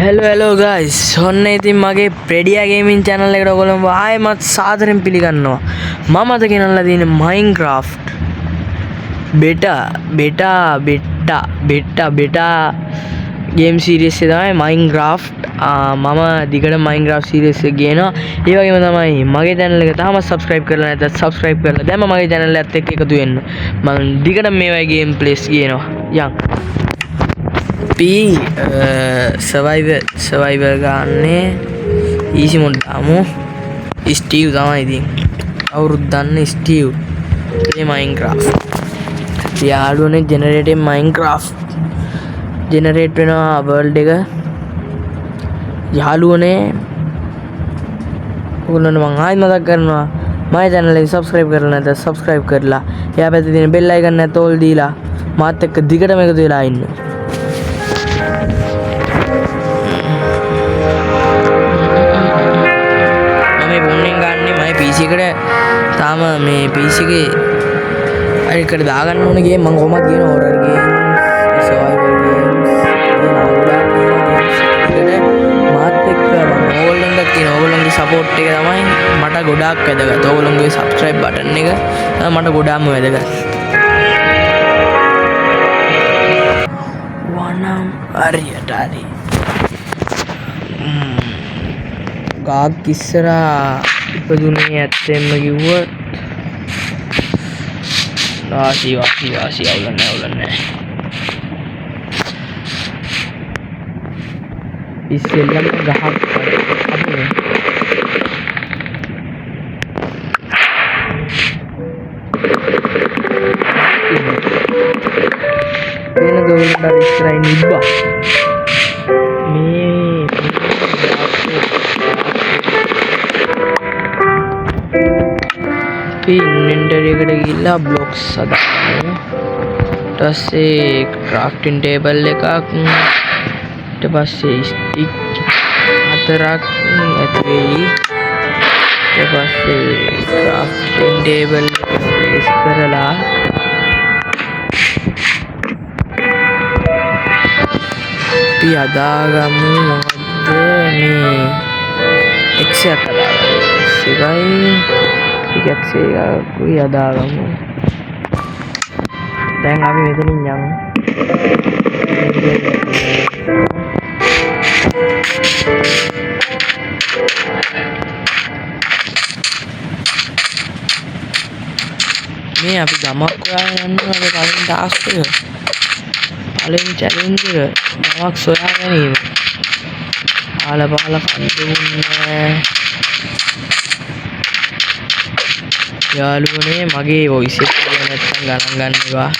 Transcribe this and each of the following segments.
hello guys. ඔන්න ඉතින් මගේ ප්‍රෙඩියා ගේමින් channel එකට ඔයගොල්ලෝ ආයෙමත් සාදරයෙන් පිළිගන්නවා. මම අද ගෙනල්ලා තියෙන්නේ Minecraft beta game series එක තමයි Minecraft. මම දිගට Minecraft series එක ගේනවා. ඒ වගේම තමයි මගේ channel එක තාම subscribe කරලා නැත්නම් subscribe කරලා දැන්ම මගේ channel එකත් එක්ක එකතු වෙන්න. මම දිගට මේ වගේ game plays ගේනවා. යන් survivor ගාන්නේ easy mode දාමු. Steve තමයි ඉතින් අවුරුද්ද දන්නේ Steve මේ Minecraft යාළුවනේ generating Minecraft generate වෙනවා world එක යාළුවනේ ඔයගොල්ලන්ට මම ආයෙත් මතක් කරනවා මගේ channel එක subscribe කරලා නැත්නම් subscribe කරලා එයා පැත්තේ තියෙන bell icon එක තෝල් දීලා මාත් එක්ක දිගටම එකතු වෙලා ඉන්න. PC එකට තාම මේ PC එකේ අර එකට දාගන්න ඕන ගේම් මම කොහොමද කියන horror games survival games මාත් එක්ක ඕගොල්ලන්ට කියන ඕගොල්ලන්ගේ support එක තමයි මට ගොඩාක් වැදගත්. ඕගොල්ලන්ගේ subscribe button එක තමයි මට ගොඩාක්ම වැදගත්. වනම් හරියට හරි ගාක් ඉස්සරහා ඉපදුනේ ඇත්තෙන්ම කිව්වොත් වාසි අවුලන්නේ ඉස්සෙල්ලම ගහක් අපේ වෙන ගොල්ලන්ට ඉස්සරහින් ඉබ්බා මේ inventory එකට ගිහිල්ලා blocks හදාගන්න. ඊට පස්සේ crafting table එකක් ඊට පස්සේ stick හතරක් ඇති වෙයි. ඊට පස්සේ crafting table place කරලා අපි හදාගමු මොකද්ද මේ x එකක් හදාගන්න. pickaxe එකකුයි හදාගමු. දැන් අපි මෙතනින් යමු. මේ අපි ගමක් හොයාගෙන යනවා. පළවෙනි ටාස්ක් එක. පළවෙනි චැලෙන්ජ් එක ගමක් සොයා ගැනීම. ආලපාල කන්දුන්නේ යාළුවනේ මගේ voice එක නැත්තම් ගණන් ගන්න එපා.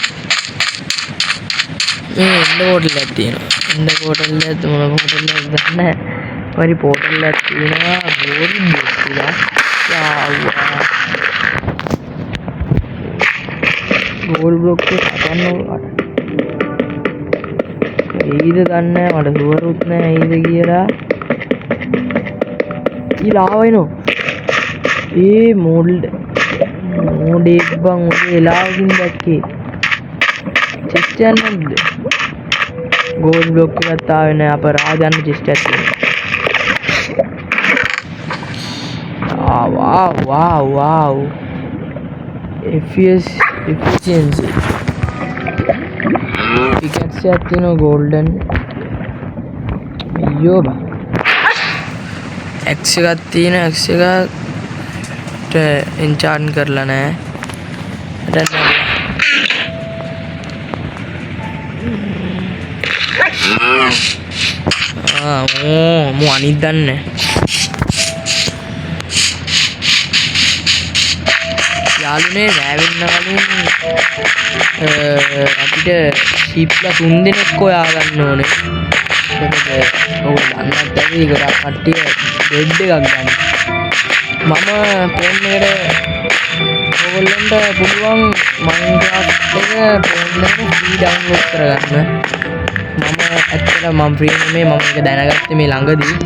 මේ එන්න පෝටල් එකක් තියෙනවා. එන්න පෝටල් එකක් මොන පෝටල් එකක්ද දන්නේ නැහැ. පරි පෝටල් එකක් තියෙනවා බෝරින් දෙස්ලා. යාළුවා. ගෝල් බ්ලොක් එක හදන්න ඕන. ඒයිද දන්නේ නැහැ මට සුවරුත් නැහැ ඒයිද කියලා. ඊලාව එනවා. ඒ මොල්ඩ් මොඩේ බං ඔය එලාවකින් දැක්කේ චෙස්ට් එක නැද්ද? ගෝල් බ්ලොක් එකක් ආවේ නැහැ අපරාධයන් චෙස්ට් එකක් තියෙනවා. wow efficiency pickaxe එකක් තියෙනවා golden අයියෝ බං x එකක් තියෙනවා x එකක් enchant කරලා නැහැ. මෝ අනිත් දන්නේ යාළුනේ රැවෙන්න කලින් අපිට ෂීප්ලා 3 දෙනෙක් හොයා ගන්න ඕනේ. මොකද ඔයගොල්ලෝ දන්නත් ඇති ගොඩක් කට්ටිය බෙඩ් එකක් ගන්න. මම ෆෝන් එකට ඔයගොල්ලන්ට පුළුවන් Minecraft එක ෆෝන් එකට free download කරගන්න. මම free නෙමෙයි මම ඒක දැනගත්තේ මේ ළඟදී.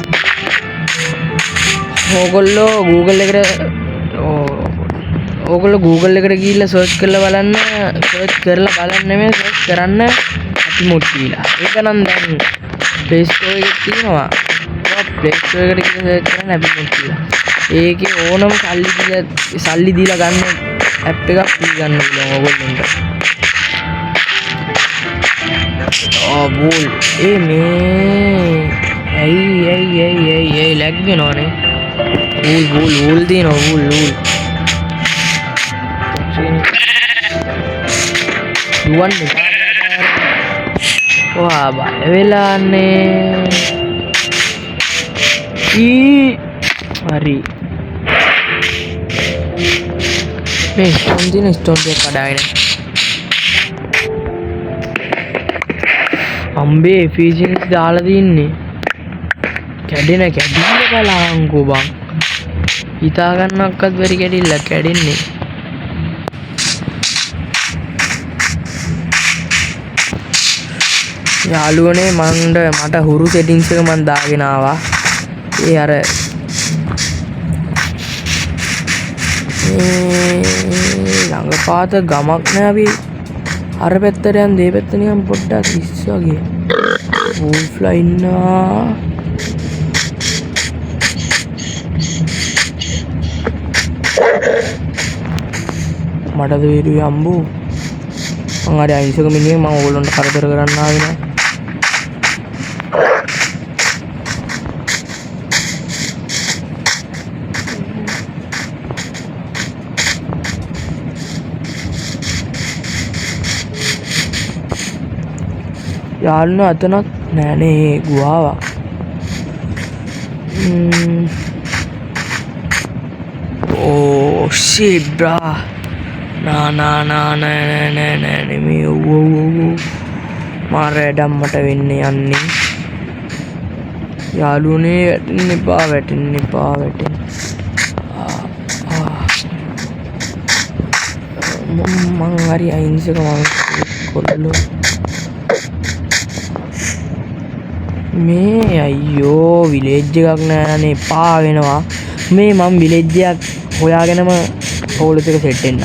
ඕගොල්ලෝ Google එකට ගිහිල්ලා search කරලා බලන්න search නෙමෙයි search කරන්න අපි මොඩ් කියලා. ඒක නම් දැන් Play Store එකේ තියෙනවා. Play Store එකට ගිහලා සර්ච් කරන්න Happy Mode කියලා. ඒකේ ඕනම සල්ලි දීලා ගන්න ඇප් එකක් පිළිගන්න පුළුවන් ඔයගොල්ලන්ට. බෝල් මේ ඇයි ලැග් වෙනවනේ. බෝල් දිනනවා බෝල්. දුවන්නේ වා බය වෙලානේ. හරි මේ ස්ටෝන් එක කඩාගෙන අම්බේ එෆිෂියන්සි දාලා තින්නේ. කැඩෙන බලංකෝ බං. හිතා ගන්නක්වත් බැරි කැඩිල්ලක් කැඩෙන්නේ. යාළුවනේ මට හුරු සෙටින්ග්ස් එක මන් දාගෙන ආවා. ඒ අර ළඟපාත ගමක් නෑ අපි අර පැත්තට යන් දේ පැත්ත නිකන් පොඩ්ඩක් ඉස් වගේ වූල්ෆ්ලා ඉන්නවා. මටද වීඩියෝ අම්බු මං අර අයින්සක මිනිහෙක් මම ඕගොල්ලන්ට කරදර කරන්න ආවේ නෑ. යාළුවෝ අතනක් නෑනේ ගුහාවක්. ඕ shit bra. නෑ මේ මාර වැඩම්මට වෙන්නේ යන්නේ. යාළුවනේ වැටෙන්න එපා. මං හරි අහිංසක මං කොල්ලෝ. මේ අයියෝ විලේජ් එකක් නෑනේ පා වෙනවා. මේ මම විලේජ් එකක් හොයාගෙනම පොලිස් එක සෙට් වෙන්න.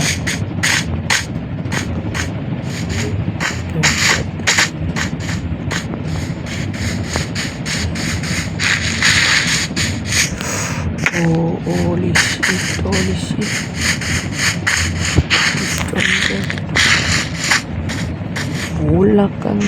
Holy shit. Pulakan.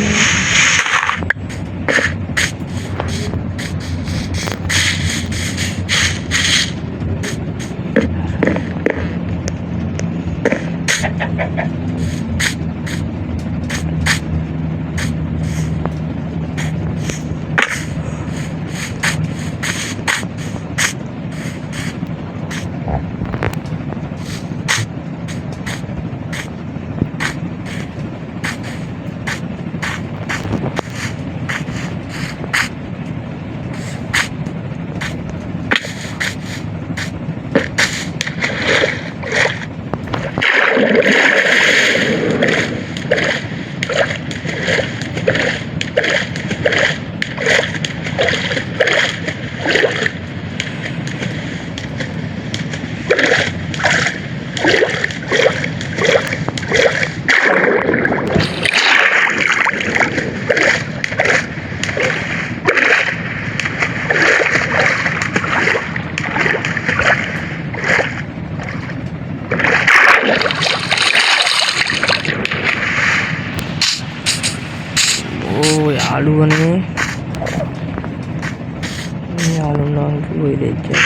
යාළුවනේ යාළුවන්ගේ විලේජ් එක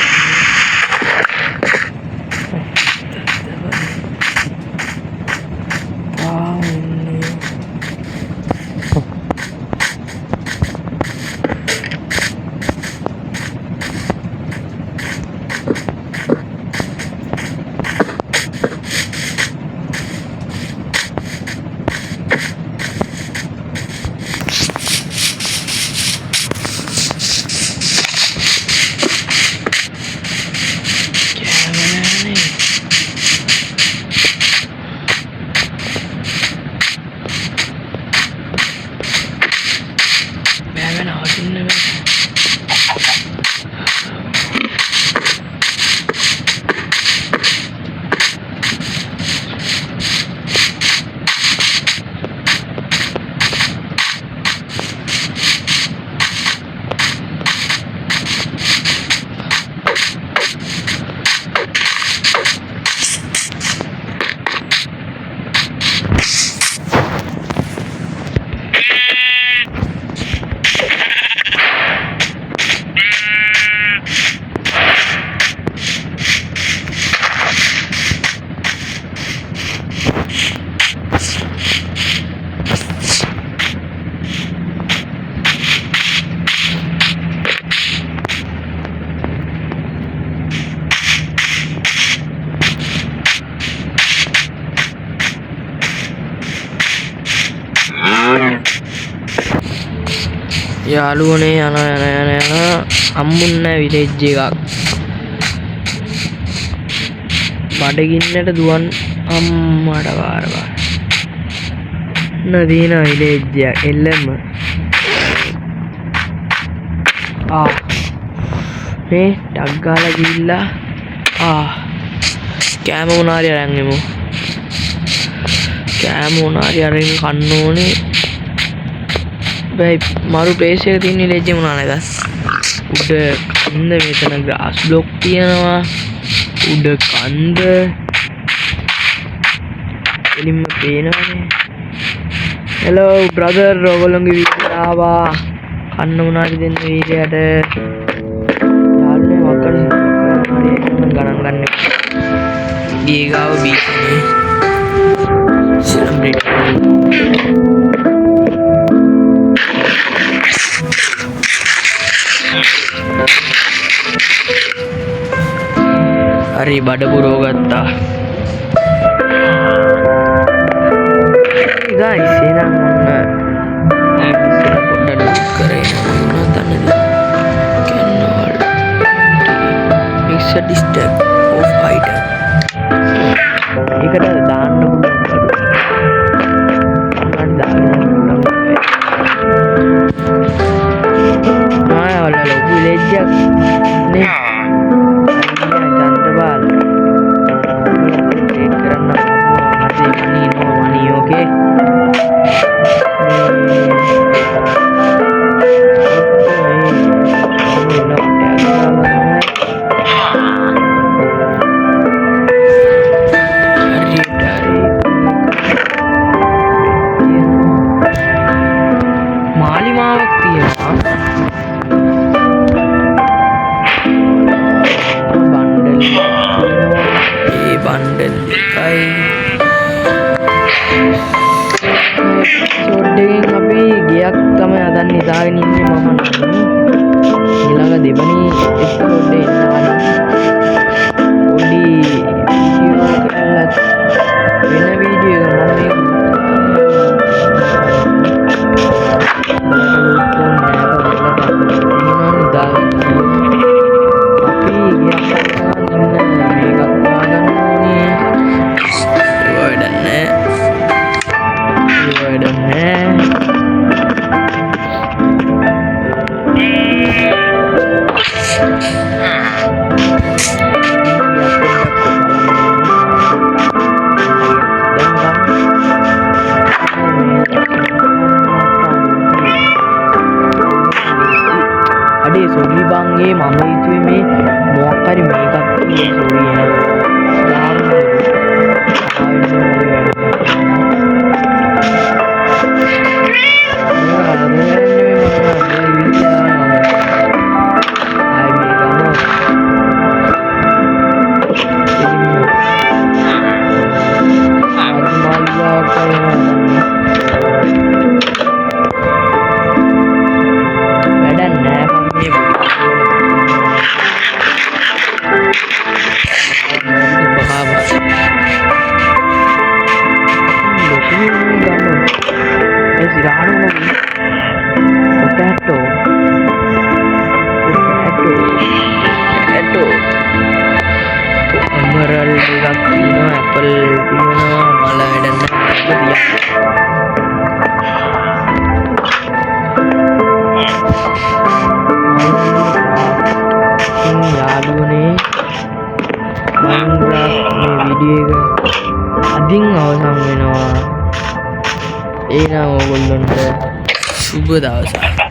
යාළුවනේ යන අම්මුන්න විලේජ් එකක්. බඩගින්නට දුවන් අම්මට වාරවා. නදීන විලේජ් එක එල්ලම. මේ ටක් ගාලා ගිහිල්ලා කෑම මොනාරි අරන් එමු. කෑම මොනාරි අරන් කන්න ඕනේ. බයි මරු ප්ලේස් එක තියෙන විලේජ් එක මොනවා නේද? උඩ කන්ද මෙතන ග්‍රාස් බ්ලොක් තියෙනවා. උඩ කන්ද එලින්ම පේනවනේ. හෙලෝ බ්‍රදර් ඔයගොල්ලෝගේ වීඩියෝ ආවා. කන්න මොනාරි දෙන්න වීඩියෝට. යාළුවනේ වකර ගණන් ගන්න. ගීගාව බීචනේ. සෙලිබ්‍රේට් හරි බඩ පුරව ගත්තා. guys එහෙනම් ඔන්න පොඩ්ඩක් කරේ මොනවද දන්නද? cannot mix a stack of item. ඒකට දාන්න පුළුවන්. අන්න දාන්න පුළුවන්. වල ලොකු විලේජ් එකක් නේ. බණ්ඩල් එකයි සෝඩ්ඩකින් අපි ගියක් තමයි අදන් නිදාගෙන ඉන්නේ. මම ඊළඟ දෙවනි එපිසෝඩ් එක පොඩි වීඩියෝ කරලා වෙන වීඩියෝ එක අඩේ සොරි බංගේ මම හිතුවේ මේ මොකක් හරි මේකක් කියලා සොරි ඈ. යාළුවනේ මේ වීඩියෝ එක අදින් අවසන් වෙනවා. එහෙනම් ඕගොල්ලන්ට සුබ දවසක්.